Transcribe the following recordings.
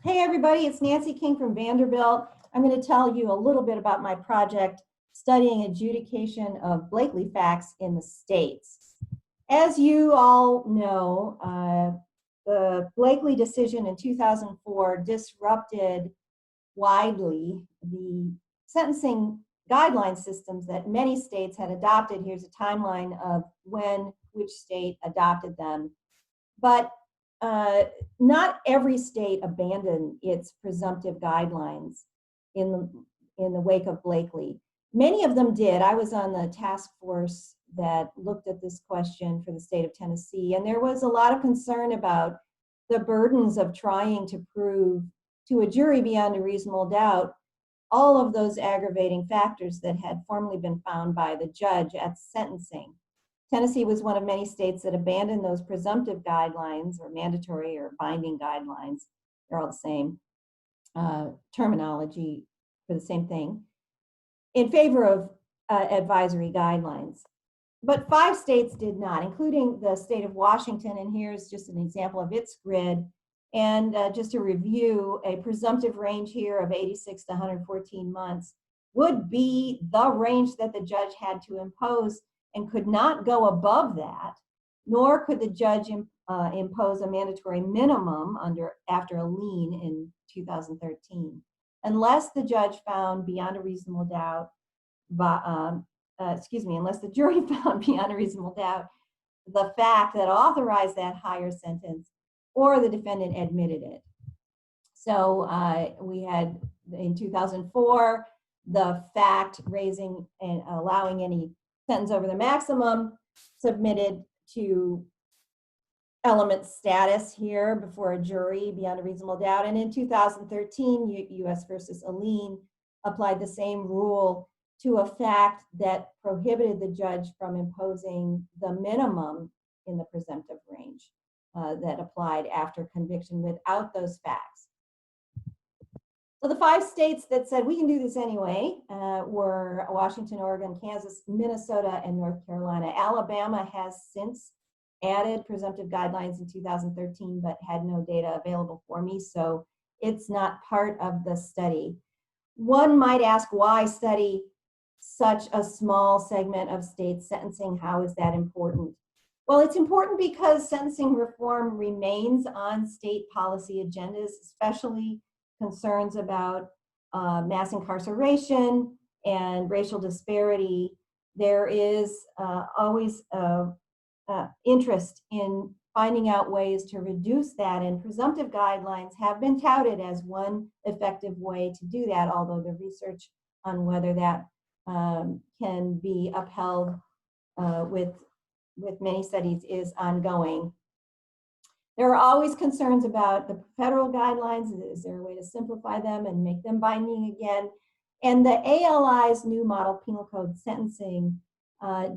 Hey everybody, it's Nancy King from Vanderbilt. I'm going to tell you a little bit about my project studying adjudication of Blakely facts in the states. As you all know, the Blakely decision in 2004 disrupted widely the sentencing guideline systems that many states had adopted. Here's a timeline of when which state adopted them. But uh, not every state abandoned its presumptive guidelines in the wake of Blakely. Many of them did. I was on the task force that looked at this question for the state of Tennessee, and there was a lot of concern about the burdens of trying to prove to a jury beyond a reasonable doubt all of those aggravating factors that had formerly been found by the judge at sentencing. Tennessee was one of many states that abandoned those presumptive guidelines or mandatory or binding guidelines. They're all the same terminology for the same thing in favor of advisory guidelines. But 5 states did not, including the state of Washington. And here's just an example of its grid. And just to review, a presumptive range here of 86 to 114 months would be the range that the judge had to impose and could not go above that, nor could the judge impose a mandatory minimum after a lien in 2013, unless the judge found beyond a reasonable doubt, unless the jury found beyond a reasonable doubt the fact that authorized that higher sentence or the defendant admitted it. So we had in 2004 the fact raising and allowing any sentence over the maximum submitted to element status here before a jury beyond a reasonable doubt. And in 2013, U.S. versus Alene applied the same rule to a fact that prohibited the judge from imposing the minimum in the presumptive range that applied after conviction without those facts. So the 5 states that said we can do this anyway were Washington, Oregon, Kansas, Minnesota, and North Carolina. Alabama has since added presumptive guidelines in 2013, but had no data available for me, so it's not part of the study. One might ask, why study such a small segment of state sentencing? How is that important? Well, it's important because sentencing reform remains on state policy agendas, especially concerns about mass incarceration and racial disparity. There is always interest in finding out ways to reduce that, and presumptive guidelines have been touted as one effective way to do that, although the research on whether that can be upheld with many studies is ongoing. There are always concerns about the federal guidelines. Is there a way to simplify them and make them binding again? And the ALI's new model penal code sentencing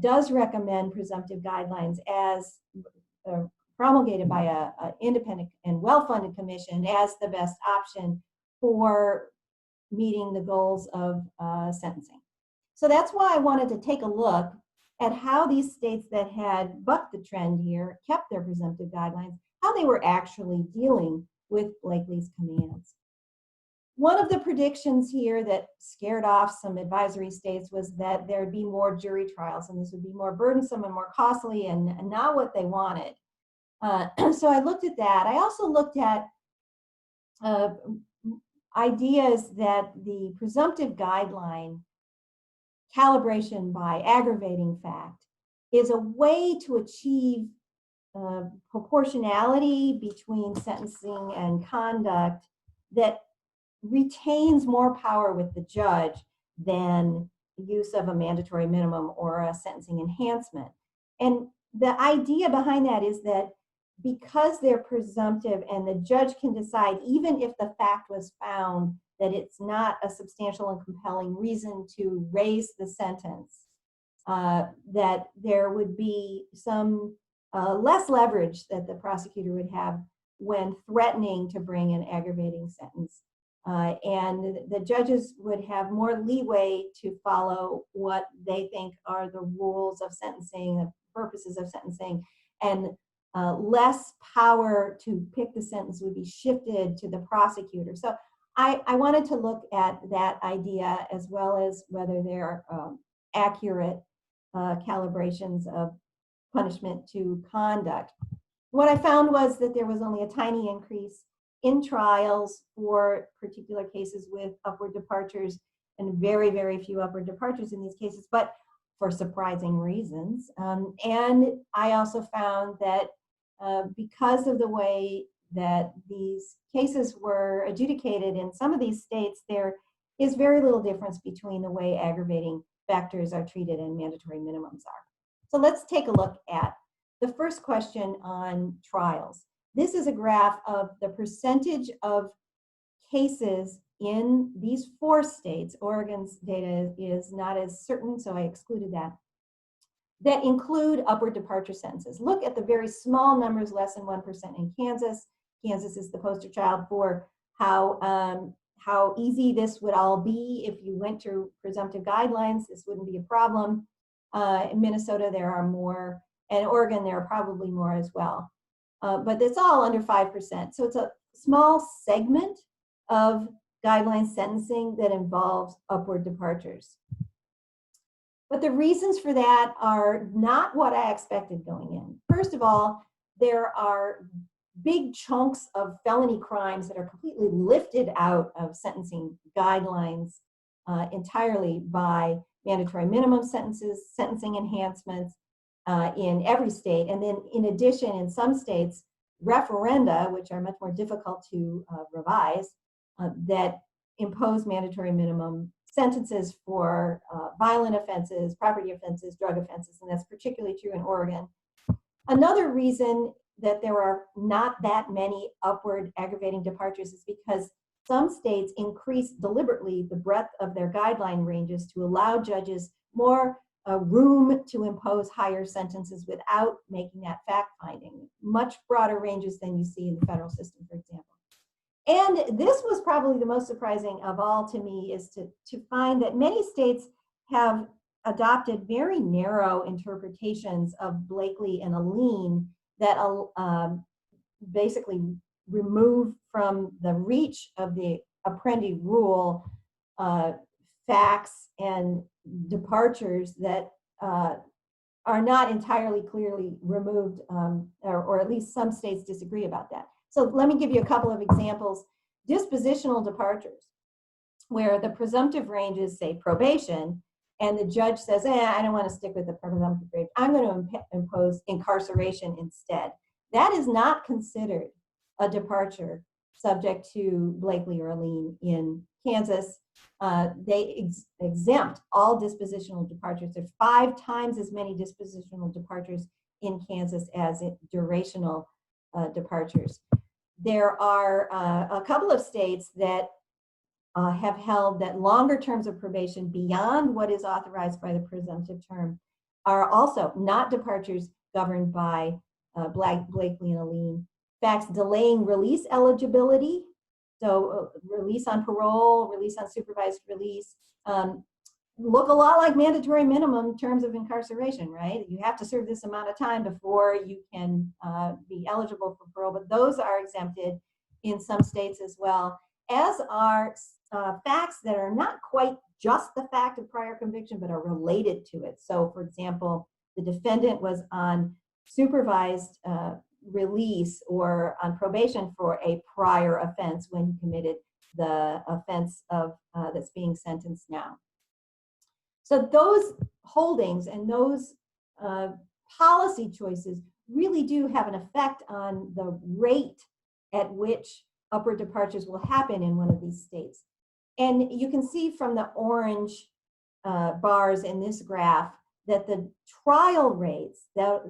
does recommend presumptive guidelines as promulgated by an independent and well-funded commission as the best option for meeting the goals of sentencing. So that's why I wanted to take a look at how these states that had bucked the trend here, kept their presumptive guidelines, how they were actually dealing with Blakely's commands. One of the predictions here that scared off some advisory states was that there'd be more jury trials, and this would be more burdensome and more costly, and not what they wanted. So I looked at that. I also looked at ideas that the presumptive guideline calibration by aggravating fact is a way to achieve proportionality between sentencing and conduct that retains more power with the judge than the use of a mandatory minimum or a sentencing enhancement. And the idea behind that is that because they're presumptive and the judge can decide, even if the fact was found, that it's not a substantial and compelling reason to raise the sentence, that there would be some less leverage that the prosecutor would have when threatening to bring an aggravating sentence. And the judges would have more leeway to follow what they think are the rules of sentencing, the purposes of sentencing, and less power to pick the sentence would be shifted to the prosecutor. So I wanted to look at that idea as well as whether there are accurate calibrations of punishment to conduct. What I found was that there was only a tiny increase in trials for particular cases with upward departures and very, very few upward departures in these cases, but for surprising reasons. And I also found that because of the way that these cases were adjudicated in some of these states, there is very little difference between the way aggravating factors are treated and mandatory minimums are. So let's take a look at the first question on trials. This is a graph of the percentage of cases in these 4 states. Oregon's data is not as certain, so I excluded that include upward departure sentences. Look at the very small numbers, less than 1% in Kansas. Kansas is the poster child for how easy this would all be if you went to presumptive guidelines. This wouldn't be a problem. In Minnesota, there are more, and Oregon, there are probably more as well. But it's all under 5%. So it's a small segment of guideline sentencing that involves upward departures. But the reasons for that are not what I expected going in. First of all, there are big chunks of felony crimes that are completely lifted out of sentencing guidelines entirely by mandatory minimum sentences, sentencing enhancements in every state. And then in addition, in some states, referenda, which are much more difficult to revise, that impose mandatory minimum sentences for violent offenses, property offenses, drug offenses, and that's particularly true in Oregon. Another reason that there are not that many upward aggravating departures is because some states increase deliberately the breadth of their guideline ranges to allow judges more room to impose higher sentences without making that fact-finding. Much broader ranges than you see in the federal system, for example. And this was probably the most surprising of all to me, is to find that many states have adopted very narrow interpretations of Blakely and Alene that basically remove from the reach of the Apprendi rule facts and departures that are not entirely clearly removed, or at least some states disagree about that. So let me give you a couple of examples. Dispositional departures, where the presumptive range is, say, probation, and the judge says, I don't want to stick with the presumptive range. I'm going to impose incarceration instead. That is not considered a departure subject to Blakely or Alene in Kansas. They exempt all dispositional departures. There's 5 times as many dispositional departures in Kansas as durational departures. There are a couple of states that have held that longer terms of probation beyond what is authorized by the presumptive term are also not departures governed by Blakely and Alene. Facts delaying release eligibility, so release on parole, release on supervised release, look a lot like mandatory minimum terms of incarceration, right? You have to serve this amount of time before you can be eligible for parole, but those are exempted in some states as well, as are facts that are not quite just the fact of prior conviction, but are related to it. So, for example, the defendant was on supervised release or on probation for a prior offense when he committed the offense of that's being sentenced now. So those holdings and those policy choices really do have an effect on the rate at which upward departures will happen in one of these states. And you can see from the orange bars in this graph that the trial rates that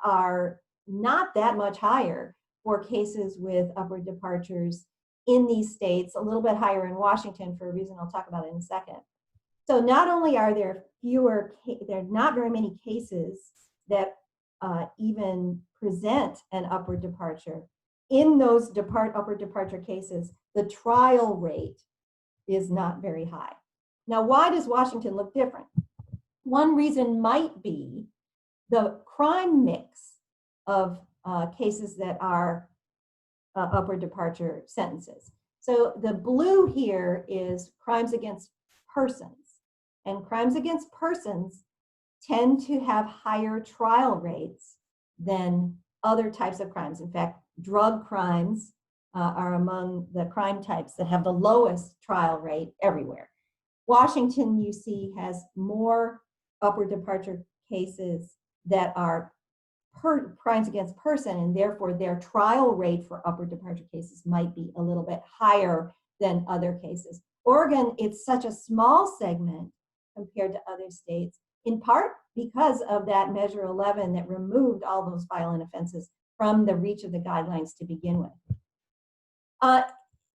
are not that much higher for cases with upward departures in these states, a little bit higher in Washington for a reason I'll talk about in a second. So not only are there there are not very many cases that even present an upward departure. In those upward departure cases, the trial rate is not very high. Now, why does Washington look different? One reason might be the crime mix of cases that are upward departure sentences. So the blue here is crimes against persons, and crimes against persons tend to have higher trial rates than other types of crimes. In fact, drug crimes are among the crime types that have the lowest trial rate everywhere. Washington, you see, has more upward departure cases that are crimes against person, and therefore their trial rate for upward departure cases might be a little bit higher than other cases. Oregon, it's such a small segment compared to other states, in part because of that Measure 11 that removed all those violent offenses from the reach of the guidelines to begin with.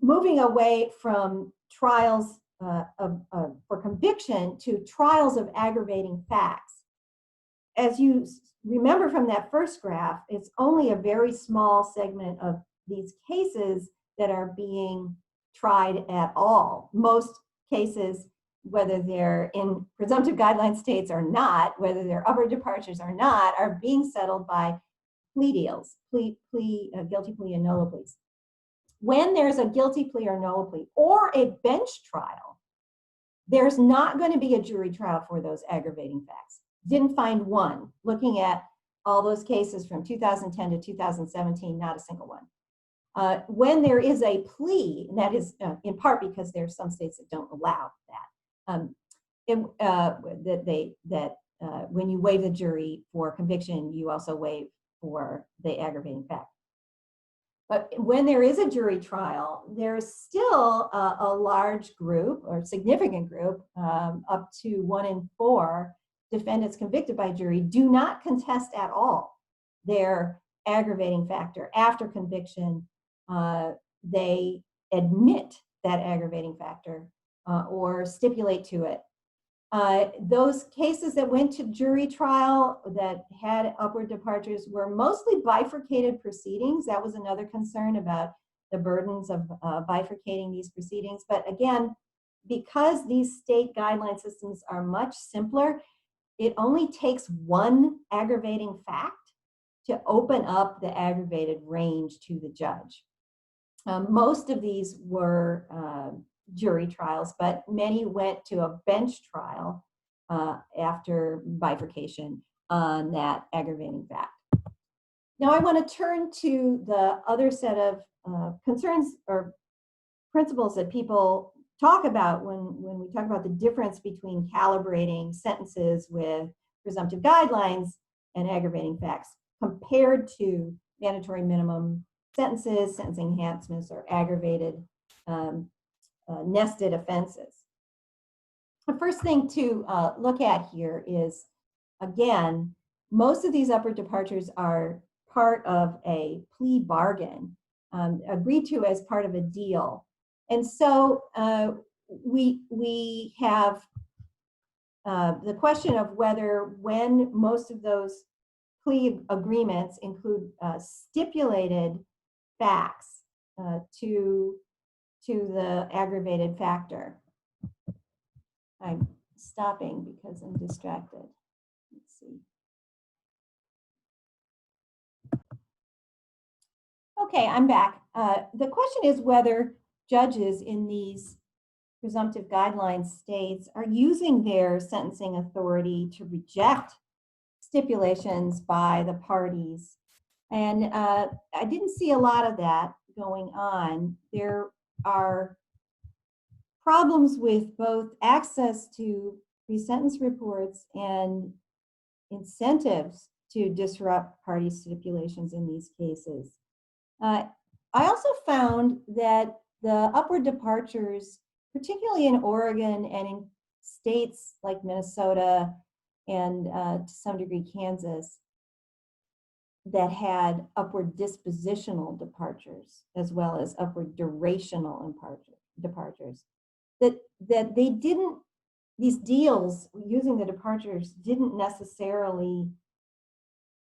Moving away from trials for conviction to trials of aggravating facts. As you remember from that first graph, it's only a very small segment of these cases that are being tried at all. Most cases, whether they're in presumptive guideline states or not, whether they're upward departures or not, are being settled by plea deals, guilty plea and nolo pleas. When there's a guilty plea or nolo plea or a bench trial, there's not going to be a jury trial for those aggravating facts. Didn't find one. Looking at all those cases from 2010 to 2017, not a single one. When there is a plea, and that is in part because there are some states that don't allow that, when you waive the jury for conviction, you also waive for the aggravating fact. But when there is a jury trial, there's still a large group or significant group, up to 1 in 4 defendants convicted by jury, do not contest at all their aggravating factor. After conviction, they admit that aggravating factor or stipulate to it. Those cases that went to jury trial that had upward departures were mostly bifurcated proceedings. That was another concern about the burdens of bifurcating these proceedings. But again, because these state guideline systems are much simpler, it only takes one aggravating fact to open up the aggravated range to the judge. Most of these were jury trials, but many went to a bench trial after bifurcation on that aggravating fact. Now I want to turn to the other set of concerns or principles that people talk about when we talk about the difference between calibrating sentences with presumptive guidelines and aggravating facts compared to mandatory minimum sentences, sentencing enhancements, or aggravated nested offenses. The first thing to look at here is, again, most of these upward departures are part of a plea bargain, agreed to as part of a deal. And so we have the question of whether, when most of those plea agreements include stipulated facts to the aggravated factor. I'm stopping because I'm distracted. Let's see. Okay, I'm back. The question is whether judges in these presumptive guideline states are using their sentencing authority to reject stipulations by the parties. And I didn't see a lot of that going on. There are problems with both access to pre-sentence reports and incentives to disrupt party stipulations in these cases. I also found that the upward departures, particularly in Oregon and in states like Minnesota and to some degree Kansas, that had upward dispositional departures as well as upward durational departures, that they didn't, these deals using the departures didn't necessarily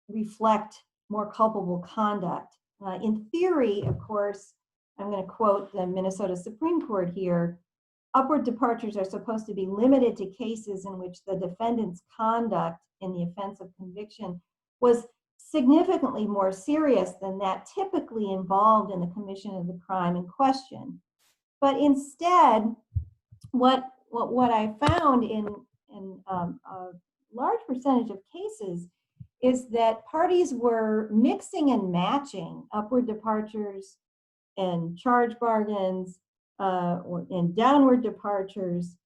reflect more culpable conduct. In theory, of course, I'm going to quote the Minnesota Supreme Court here, upward departures are supposed to be limited to cases in which the defendant's conduct in the offense of conviction was significantly more serious than that typically involved in the commission of the crime in question. But instead, what I found in a large percentage of cases is that parties were mixing and matching upward departures and charge bargains and downward departures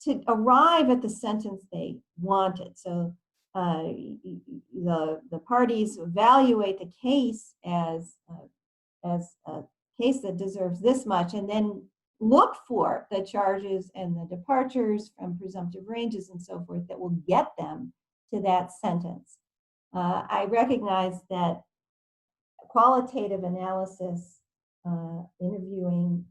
to arrive at the sentence they wanted. So the parties evaluate the case as a case that deserves this much, and then look for the charges and the departures from presumptive ranges and so forth that will get them to that sentence. I recognize that qualitative analysis, interviewing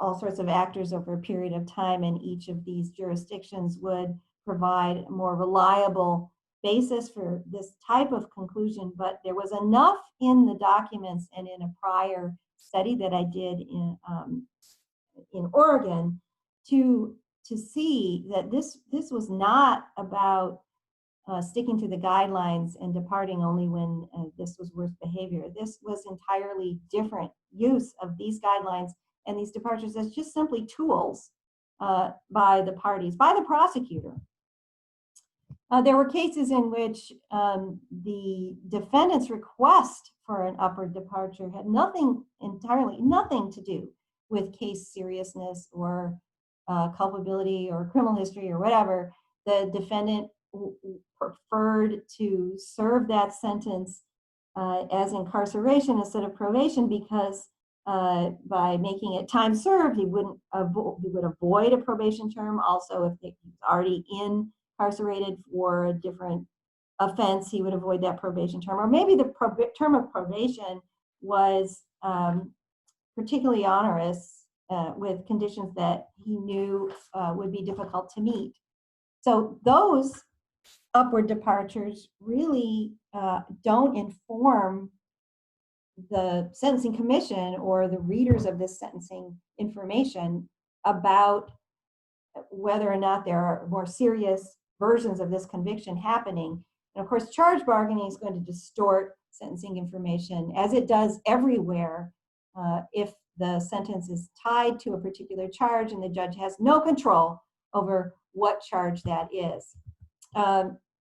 all sorts of actors over a period of time in each of these jurisdictions would provide a more reliable basis for this type of conclusion, but there was enough in the documents and in a prior study that I did in Oregon to see that this was not about sticking to the guidelines and departing only when this was worst behavior. This was entirely different use of these guidelines and these departures as just simply tools by the parties, by the prosecutor. There were cases in which the defendant's request for an upward departure had nothing to do with case seriousness or culpability or criminal history or whatever. The defendant preferred to serve that sentence as incarceration instead of probation because by making it time served, he would avoid a probation term. Also, if he was already incarcerated for a different offense, he would avoid that probation term. Or maybe the term of probation was particularly onerous with conditions that he knew would be difficult to meet. So those upward departures really don't inform the Sentencing Commission or the readers of this sentencing information about whether or not there are more serious versions of this conviction happening. And of course, charge bargaining is going to distort sentencing information, as it does everywhere, if the sentence is tied to a particular charge and the judge has no control over what charge that is.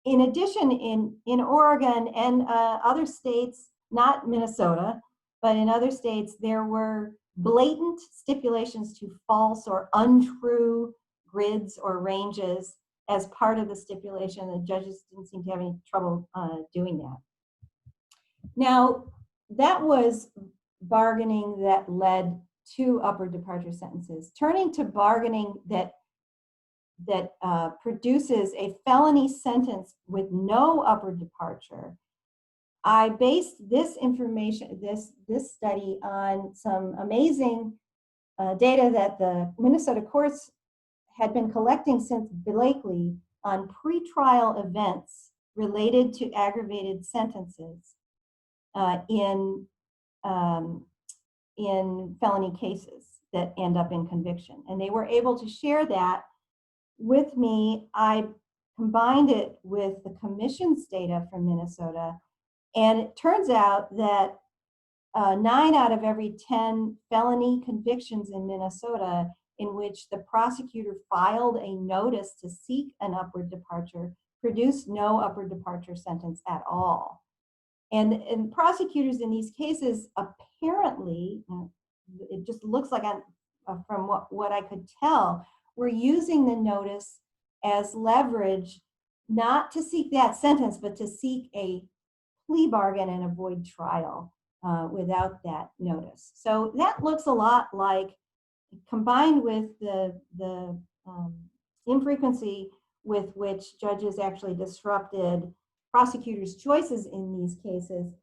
In addition, in Oregon and other states, not Minnesota, but in other states, there were blatant stipulations to false or untrue grids or ranges as part of the stipulation. The judges didn't seem to have any trouble doing that. Now, that was bargaining that led to upward departure sentences. Turning to bargaining that produces a felony sentence with no upward departure, I based this information, this study, on some amazing data that the Minnesota courts had been collecting since Blakely on pretrial events related to aggravated sentences in felony cases that end up in conviction. And they were able to share that with me. I combined it with the commission's data from Minnesota, and it turns out that 9 out of every 10 felony convictions in Minnesota in which the prosecutor filed a notice to seek an upward departure produced no upward departure sentence at all. And prosecutors in these cases apparently, it just looks like from what I could tell, were using the notice as leverage, not to seek that sentence, but to seek a plea bargain and avoid trial without that notice. So that looks a lot like, combined with the infrequency with which judges actually disrupted prosecutors' choices in these cases,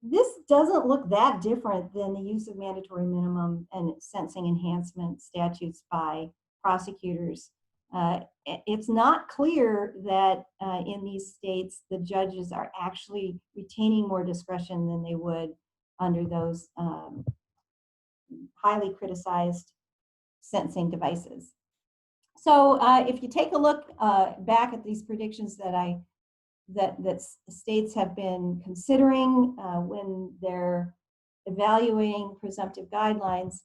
this doesn't look that different than the use of mandatory minimum and sentencing enhancement statutes by prosecutors. It's not clear that in these states the judges are actually retaining more discretion than they would under those highly criticized sentencing devices. So if you take a look back at these predictions that I that states have been considering when they're evaluating presumptive guidelines,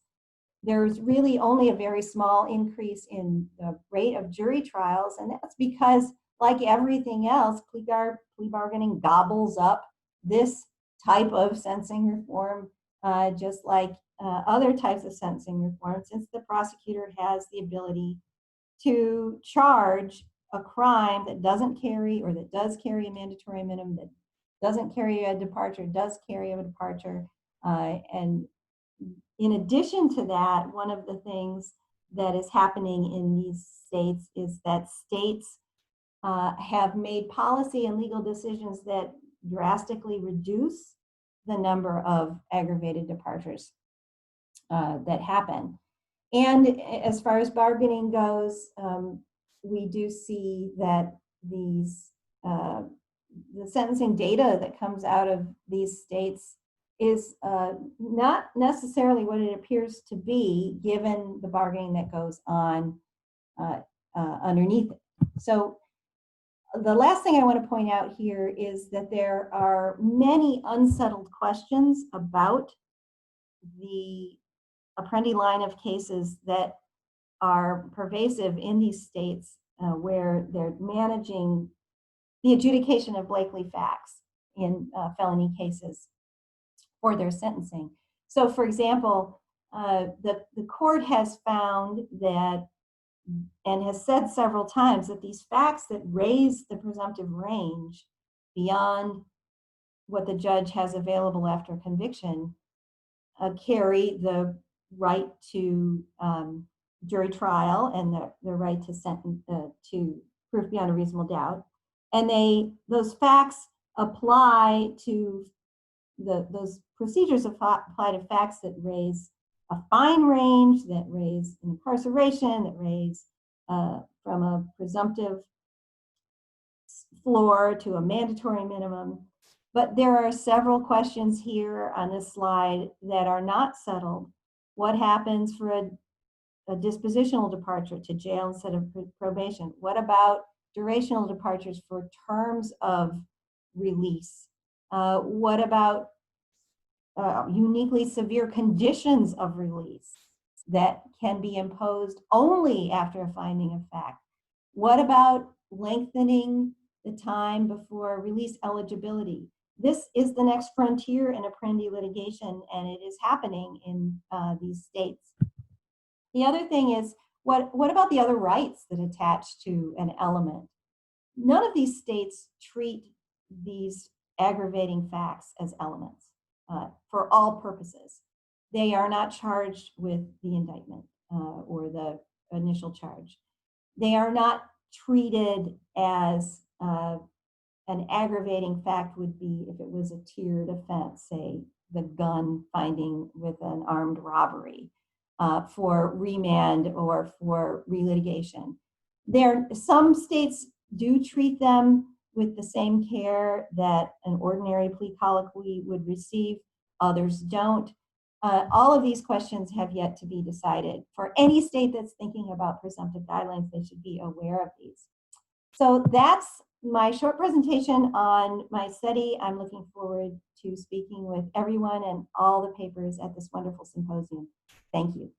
there's really only a very small increase in the rate of jury trials, and that's because, like everything else, plea bargaining gobbles up this type of sentencing reform, just like other types of sentencing reform, since the prosecutor has the ability to charge a crime that doesn't carry, or that does carry a mandatory minimum, that doesn't carry a departure, does carry a departure. And in addition to that, one of the things that is happening in these states is that states have made policy and legal decisions that drastically reduce the number of aggravated departures that happen. And as far as bargaining goes, we do see that these the sentencing data that comes out of these states is not necessarily what it appears to be, given the bargaining that goes on underneath it. So the last thing I want to point out here is that there are many unsettled questions about the Apprendi line of cases that are pervasive in these states where they're managing the adjudication of Blakely facts in felony cases for their sentencing. So, for example, the court has found that, and has said several times, that these facts that raise the presumptive range beyond what the judge has available after conviction carry the right to jury trial and the right to sentence to proof beyond a reasonable doubt, and those facts apply to those procedures apply to facts that raise a fine range, that raise an incarceration, that raise from a presumptive floor to a mandatory minimum. But there are several questions here on this slide that are not settled. What happens for a dispositional departure to jail instead of probation? What about durational departures for terms of release? What about uniquely severe conditions of release that can be imposed only after a finding of fact? What about lengthening the time before release eligibility? This is the next frontier in Apprendi litigation, and it is happening in these states. The other thing is, what about the other rights that attach to an element? None of these states treat these aggravating facts as elements for all purposes. They are not charged with the indictment or the initial charge. They are not treated as an aggravating fact would be if it was a tiered offense, say the gun finding with an armed robbery for remand or for relitigation. Some states do treat them with the same care that an ordinary plea colloquy would receive. Others don't. All of these questions have yet to be decided. For any state that's thinking about presumptive guidelines, they should be aware of these. So that's my short presentation on my study. I'm looking forward to speaking with everyone and all the papers at this wonderful symposium. Thank you.